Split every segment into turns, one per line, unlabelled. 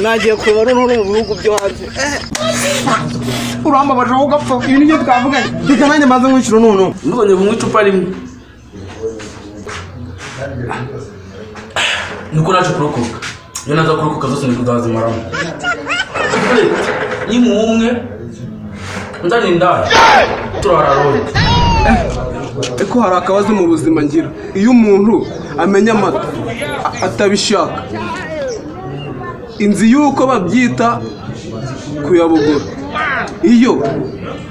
nagiye kureba no mu bihugu byo hanze
uramba baje ugapfa ibintu byo twavuganye reka nanjye maze nkwishyura none
nubonye mu icupa rimwe nuko naje kurokoka iyo naza kurokoka zose nikudazimaramo ni mumwe ndani ndani turararone
eko hari akabazo mu buzima ngira iyo umuntu amenya amata atabishaka inzi yuko babyita kuyabugura iyo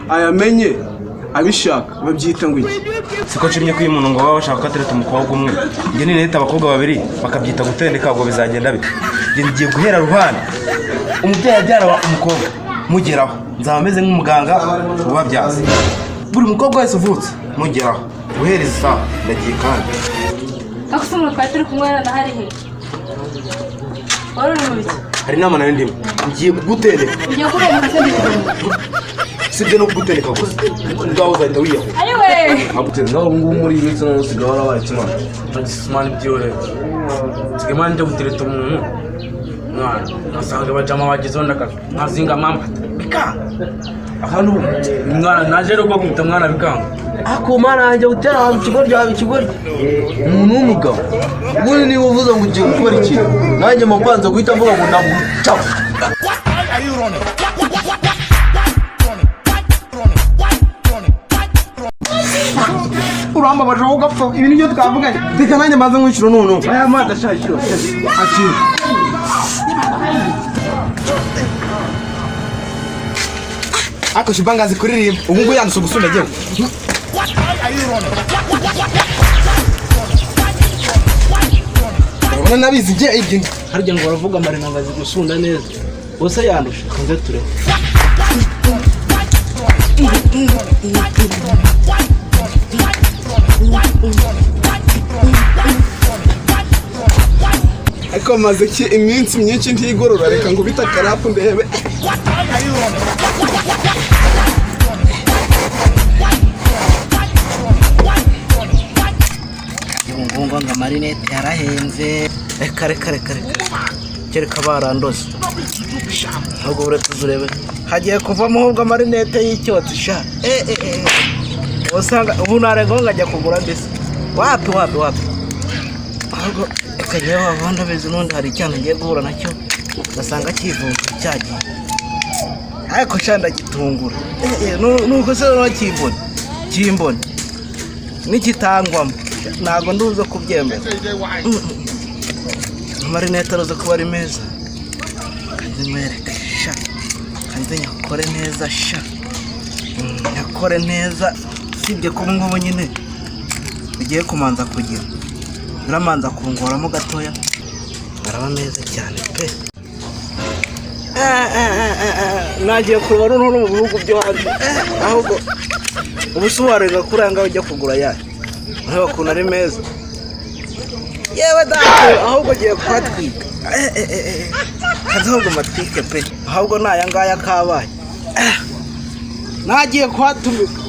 ayamenye abishaka babyita ngo iki
siko cimye ko umuntu ngo baba bashaka katereta umukobwa umwe nge ni neta abakobwa babiri bakabyita gutendeka ubwo bizagenda bite ngiye guhera ruhande umubyeyi abyara umukobwa mugeraho nzaba meze nk'umuganga ubabyaza buri mukobwa wese uvutse mugeraho guhereza isaha ndagiye kandi
akusumura twari turi kumwe na hari he wari mu biki
hari nama nari ndimo ngiye gutereka
ngiye kureba kandi
sibyo no gutereka gusa ngaho uzahita wiyaho
ayiwe
agutera ngaho ngo muri iyi minsi none sigaho arabaye kimana
simani byore sigema nje gutereta umuntu mwana nasanga bajama bagize ndaka nkazinga mama bika ahantu mwana naje roko kwita mwana bikanga
ako mana anje utera wa ikigori yawe ikigori umuntu w'umugabo ubundi niba uvuze ngo ugiye gukora iki nanjye mbanza guhita mvuga ngo ndaguca
uramba baje ugapfa ibintu byo twavuganye reka nanjye maze nkwishyura none aya mata ashakiro akiri ako shibangazi kuririmba ubu ngo yanditse gusunda giye urabona nabizi giye ibyo
harya ngo baravuga amarengangazi gusunda neza bose yandusha kanze turebe
ariko maze iminsi myinshi ntigorora reka ngo bita karapu ndebe
ngo amarinete yarahenze reka kereka barandoze ahubwo bure tuzurebe hagiye kuvamo ahubwo amarinete y'icyotsi sha usanga ubu narenga ngajya kugura mbese wapi ahubwo reka wavanda beze n'undi hari icyana ngiye guhura nacyo ugasanga kivuga cyagiye ariko cyanda gitungura nuko se no kimbone n'ikitangwamo ntago nduze kubyemera amarinete aruze kuba ari meza kandi mwereka sha kandi nyakore neza sha nyakore neza sibye ko ngubu nyine bigiye kumanza kugira biramanza kungoramo gatoya baraba meza cyane pe nagiye kureba no mu bihugu byo hanze ahubwo ubusobanurira kuranga ujya kugura yayo ureba kuntu ari meza yewe date ahubwo giye kwatwika kaza ahubwo matwike pe ahubwo naya ngaya kabaye nagiye kwatumika